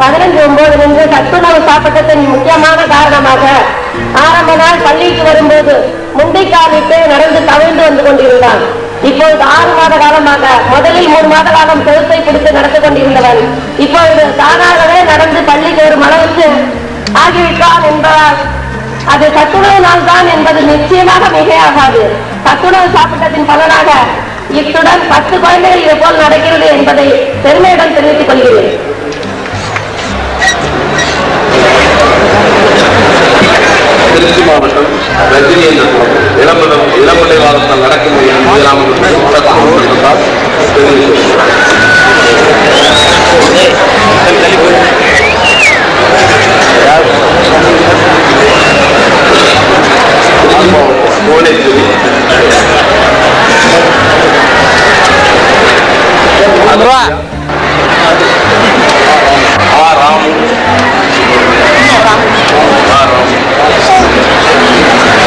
15/9 சத்துணவு சாப்பிட்டத்தின் முக்கியமான காரணமாக ஆரம்ப நாள் பள்ளிக்கு வரும்போது முண்டைக்காலிட்டு நடந்து தவிழ்ந்து வந்து கொண்டிருந்தான். இப்பொழுது 6 மாத காலமாக, முதலில் 3 மாத காலம் செலுத்தை பிடித்து நடந்து கொண்டிருந்தவன் இப்பொழுது தானாகவே நடந்து பள்ளிக்கு வரும் அளவுக்கு ஆகிவிட்டான் என்பதால் அது சத்துணவு நாள் தான் என்பது நிச்சயமாக மிகையாகாது. சத்துணவு சாப்பிட்டத்தின் பலனாக இத்துடன் 10 குழந்தைகள் இது போல் நடக்கிறது என்பதை பெருமையுடன் தெரிவித்துக் கொள்கிறேன். திருச்சி மாவட்டம் ரஜினி என்ற இளம்பலை வாரத்தில் நடக்கும் புவனேஸ்வரி ராமு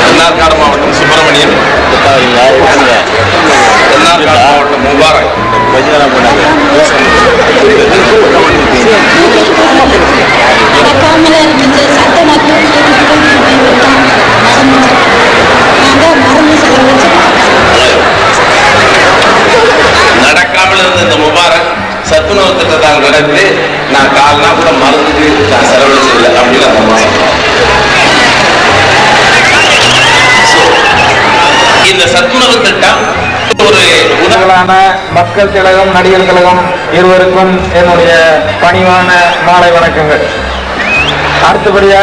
தென்னார்காடு மாவட்டம் சுப்பிரமணியன், தென்னார்காடு மாவட்டம் முபாரக், நடக்காமல் இருந்த இந்த முபாரக் சத்துணவு திட்டத்தை நடத்தி நான் 4 நாள் கூட மருந்துக்கு நான் செலவழிச்சதில்லை அப்படின்னு அந்த மாதம். இந்த சத்துணவு திட்டம் ஒரு உணவான மக்கள் கழகம், நடிகர் கழகம் இருவருக்கும் என்னுடைய பணிவான மாலை வணக்கங்கள். அடுத்தபடியா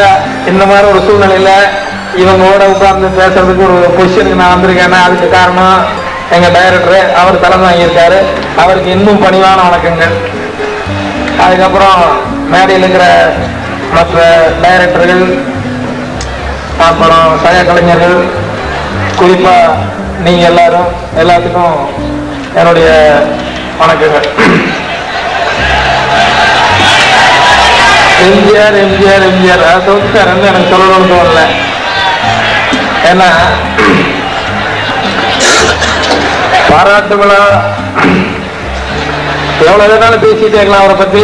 இந்த மாதிரி ஒரு சூழ்நிலையில இவங்களோட உட்கார்ந்து பேசுறதுக்கு ஒரு பொசிஷனுக்கு நான் வந்திருக்கேன்னா அதுக்கு காரணம் எங்க டைரக்டர். அவர் தலைமை வாங்கியிருக்காரு. அவருக்கு இன்னும் பணிவான வணக்கங்கள். அதுக்கப்புறம் மேடையில் இருக்கிற மற்ற டைரக்டர்கள், அப்புறம் சக கலைஞர்கள், குறிப்பா நீங்க எல்லாத்துக்கும் என்னுடைய வணக்கங்கள். எம்ஜிஆர் எம்ஜிஆர் எம்ஜிஆர் சொல்லிட்டார் எனக்கு சொல்லணும்னு தோணல. ஏன்னா பாராட்டு விழா எவ்வளவு வேணாலும் பேசிட்டே இருக்கலாம் அவரை பத்தி.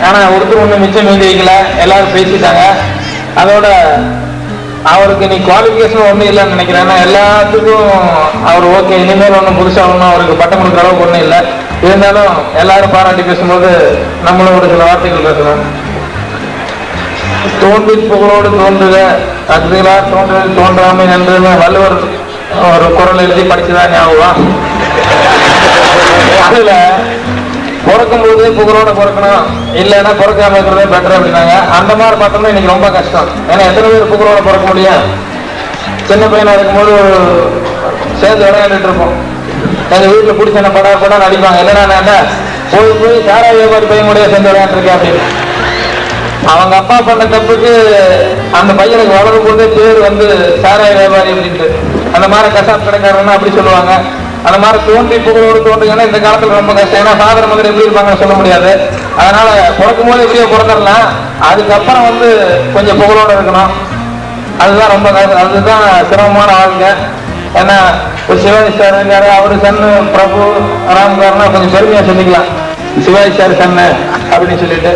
ஆனா ஒருத்தர் ஒண்ணு மிச்சம் மீதி வைக்கல, எல்லாரும் பேசிட்டாங்க. அதோட அவருக்கு நீ குவாலிஃபிகேஷன் ஒன்றும் இல்லைன்னு நினைக்கிறேன். ஏன்னா எல்லாத்துக்கும் அவர் ஓகே, இனிமேல் ஒன்றும் புதுசாக ஒன்றும் அவருக்கு பட்டம் கொடுக்குற அளவுக்கு ஒன்றும் இல்லை. இருந்தாலும் எல்லாரும் பாராட்டி பேசும்போது நம்மளும் ஒரு சில வார்த்தைகள் பேசலாம். தோன்றி புகழோடு தோன்றுக, அக்திகளா தோன்றுதல் தோன்றாமை என்று வள்ளுவர் ஒரு குரல் எழுதி படிச்சுதான் ஞாபகம். அதுல பிறக்கும் போது புகழோட பிறக்கணும், இல்லைன்னா பிறக்காம இருக்கிறதே பெட்டர் அப்படின்னாங்க. அந்த மாதிரி பார்த்தோம்னா இன்னைக்கு ரொம்ப கஷ்டம். ஏன்னா எத்தனை பேர் புகழோட பிறக்க முடியும்? சின்ன பையனா இருக்கும்போது சேர்ந்து விளையாண்டுட்டு இருப்போம். எங்க வீட்டுல பிடிச்ச என்ன படம் நடிப்பாங்க. இல்லைன்னா போய் சாரா வியாபாரி பையன் கூட சேர்ந்து விளையாண்டுருக்கேன் அப்படின்னு. அவங்க அப்பா பண்ண தப்புக்கு அந்த பையனுக்கு வளரும் போதே பேர் சாராய வியாபாரி அப்படின்ட்டு. அந்த மாதிரி கசாப் கடைக்காரன்னு அப்படி சொல்லுவாங்க. அந்த மாதிரி தோன்றி புகழோடு தோன்றுங்கன்னா இந்த காலத்துல ரொம்ப கஷ்டம். ஏன்னா சாதன மகன் எப்படி இருப்பாங்கன்னு சொல்ல முடியாது. அதனால பிறக்கும் போது எப்படியோ பிறந்துடலாம். அதுக்கப்புறம் கொஞ்சம் புகழோட இருக்கணும். அதுதான் ரொம்ப அதுதான் சிரமமான வாழ்க்கை. ஏன்னா ஒரு சிவாஜி சார் இருக்காரு, அவரு சன்னு பிரபு ராம்காரனா கொஞ்சம் பெருமையா சொல்லிக்கலாம், சிவாஜி சார் சன்னு அப்படின்னு சொல்லிட்டு.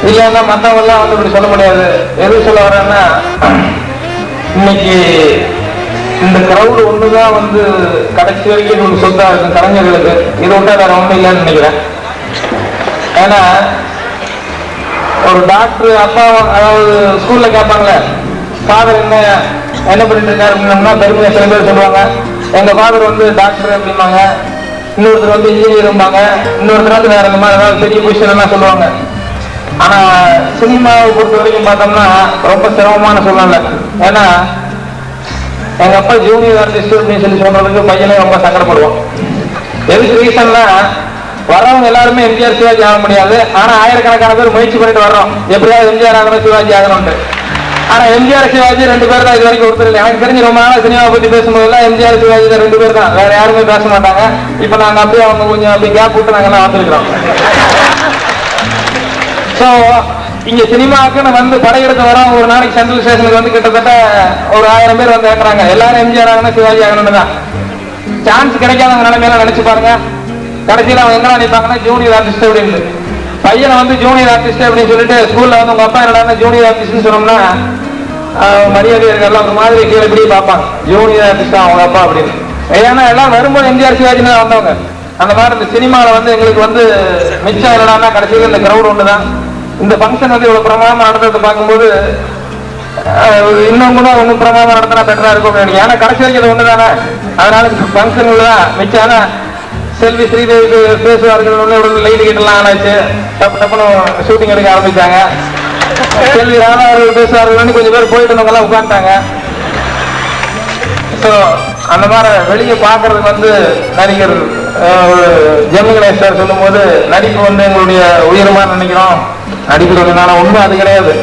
இல்லைன்னா மற்றவங்க எல்லாம் இப்படி சொல்ல முடியாது. எது சொல்ல வரேன்னா, இன்னைக்கு இந்த கிரௌடு ஒண்ணுதான் கடைசி வரைக்கும் ஒரு சொத்தா இருக்கும் கலைஞர்களுக்கு. இது விட்டா வேற ஒண்ணும் இல்லைன்னு நினைக்கிறேன். ஏன்னா ஒரு டாக்டர் அப்பா, அதாவது ஸ்கூல்ல கேட்பாங்களே ஃபாதர் என்ன பண்ணிட்டு இருக்காரு அப்படின்னா பெருமையா சில பேர் சொல்லுவாங்க. எங்க ஃபாதர் டாக்டர் அப்படிம்பாங்க, இன்னொருத்தர் இன்ஜினியர் இருப்பாங்க, இன்னொருத்தர் வேற இந்த மாதிரி ஏதாவது பெரிய பொசிஷன் எல்லாம் சொல்லுவாங்க. ஆனா சினிமாவை பொறுத்த வரைக்கும் பார்த்தோம்னா ரொம்ப சிரமமான சூழ்நிலை. ஏன்னா எங்க அப்பா ஜூனியர் ஆர்டிஸ்ட் அப்படின்னு சொல்லி சொல்றதுக்கு பையனே ரொம்ப சங்கடப்படுவோம். எதுக்கு ரீசன்னா, வர்றவங்க எல்லாருமே எம்ஜிஆர் சிவாஜி ஆக முடியாது. ஆனா ஆயிரக்கணக்கான பேர் முயற்சி பண்ணிட்டு வர்றோம் எப்படியாவது எம்ஜிஆர் ஆகணும் சிவாஜி ஆகணும்ட்டு. ஆனா எம்ஜிஆர் சிவாஜி 2 பேர் தான் இது வரைக்கும் ஒருத்தர் இல்லை. எனக்கு தெரிஞ்சு ரொம்ப நாள் சினிமாவை பத்தி பேசும்போது எல்லாம் எம்ஜிஆர் சிவாஜி தான் 2 பேர் தான், வேற யாருமே பேச மாட்டாங்க. இப்ப நாங்க அப்படியே அவங்க கொஞ்சம் அப்படி கேப் விட்டு நாங்க எல்லாம் வந்திருக்கிறோம். ஸோ இங்க சினிமாவுக்குன்னு படையெடுத்து வரோம். ஒரு நாளைக்கு சென்ட்ரல் ஸ்டேஷனுக்கு கிட்டத்தட்ட ஒரு 1000 பேர் ஏற்றாங்க. எல்லாரும் எம்ஜிஆர் ஆகணும் சிவாஜி ஆகணும்னு தான். சான்ஸ் கிடைக்காதவங்க நிலைமையெல்லாம் நினைச்சு பாருங்க. கடைசியில் அவங்க என்ன நினைப்பாங்கன்னா ஜூனியர் ஆர்டிஸ்ட் அப்படின்னு. பையனை வந்து ஜூனியர் ஆர்டிஸ்ட் அப்படின்னு சொல்லிட்டு ஸ்கூல்ல வந்து உங்க அப்பா என்னடா ஜூனியர் ஆர்டிஸ்ட்னு சொன்னோம்னா மரியாதை இருக்கலாம் ஒரு மாதிரி கீழே இப்படி பார்ப்பாங்க, ஜூனியர் ஆர்டிஸ்டா அவங்க அப்பா அப்படின்னு. ஏன்னா எல்லாம் வரும்போது எம்ஜிஆர் சிவாஜி தான் வந்தவங்க. அந்த மாதிரி இந்த சினிமாவில் வந்து எங்களுக்கு வந்து மிச்சம் என்னடான்னா கடைசியில் இந்த கிரௌட் ஒன்று தான். இந்த ஃபங்க்ஷன் வந்து இவ்வளோ பிரமாதமாக நடத்துறதை பார்க்கும்போது இன்னும் கூட ஒன்றும் பிரமாதமாக நடத்தினா பெட்டராக இருக்கும் அப்படின்னு. ஏன்னா கடைசி வரைக்கும் இது ஒன்று தானே, அதனால ஃபங்க்ஷன்ல தான் மிச்சம். ஆனால் செல்வி ஸ்ரீதேவி பேசுவார்கள் ஒன்று லைட் கிட்டலாம் ஆனாச்சு, டப்புன்னு ஷூட்டிங் எடுக்க ஆரம்பிச்சாங்க. செல்வி ராணா அவர்கள் பேசுவார்கள் கொஞ்சம் பேர் போயிட்டு இருந்தவங்கலாம் உட்காந்துட்டாங்க. ஸோ அந்த மாதிரி வெளியே பார்க்கறதுக்கு வந்து நடிகர் ஜெமினி கணேஷ் சார் சொல்லும் போது நடிப்பு வந்து எங்களுடைய உயரமா நினைக்கிறோம், நடிக்கிறதுனால உண்மை அது கிடையாது.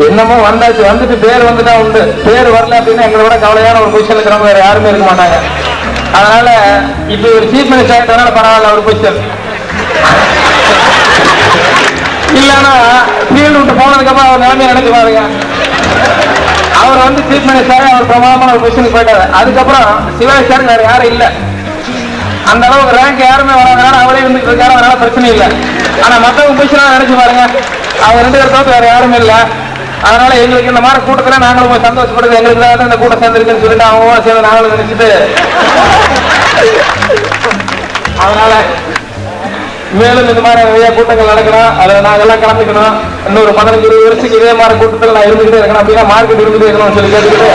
என்னமோ வந்தாச்சு, வந்துட்டு பேர் வந்துட்டா உண்டு, பேர் வரல அப்படின்னா எங்களை விட கவலையான ஒரு பொசிஷன் இருக்கிறவங்க வேற யாருமே இருக்க மாட்டாங்க. அதனால இப்ப ஒரு சீஃப் மினிஸ்டர் ஆகிட்டனால பரவாயில்ல ஒரு பொசிஷன். இல்லைன்னா ஃபீல்டு விட்டு போனதுக்கு அப்புறம் அவர் நிலைமையை நினைச்சு பாருங்க. அவர் வந்து சீஃப் மினிஸ்டர் அவர் பிரமாதமான ஒரு பொசிஷனுக்கு போயிட்டாரு. அதுக்கப்புறம் சிவாஜி சார் வேற யாரும் இல்லை, அந்த அளவுக்கு ரேங்க் யாருமே வராதனால அவரே இருந்துட்டு இருக்காரு, அதனால பிரச்சனை இல்லை. ஆனா மற்றவங்க பொசிஷனா நினைச்சு பாருங்க, அவங்க 2 பேர் தவிர வேற யாருமே இல்லை. அதனால எங்களுக்கு இந்த மாதிரி கூட்டத்துல நாங்களும் போய் சந்தோஷப்படுது, எங்களுக்கு தான் இந்த கூட்டம் சேர்ந்துருக்குன்னு சொல்லிட்டு அவங்க சேர்ந்து நாங்களும் நினைச்சிட்டு, அதனால மேலும் இந்த மாதிரி நிறைய கூட்டங்கள் நடக்கணும், அதை நாங்கெல்லாம் கலந்துக்கணும். இன்னொரு 15-20 வருஷத்துக்கு இதே மாதிரி கூட்டத்தில் நான் இருந்துகிட்டே இருக்கணும் அப்படின்னா மார்க்கெட் இருந்துகிட்டே இருக்கணும்னு சொல்லி கேட்டுக்கிட்டு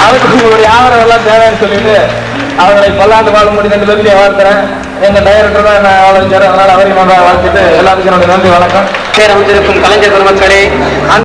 அதுக்கு உங்களுடைய ஆதரவு எல்லாம் தேவைன்னு சொல்லிட்டு அவர்களை பல்லாண்டு வாழும்படி 2 பேருக்கையும் வாழ்த்துறேன். எங்க டைரக்டர் தான் என்ன ஆலோசிச்சாரு, அதனால அவரையும் வாழ்த்துட்டு எல்லாத்துக்கும் என்னுடைய நன்றி வணக்கம். அமைஞ்சிருக்கும் கலைஞர் பெருமக்களே,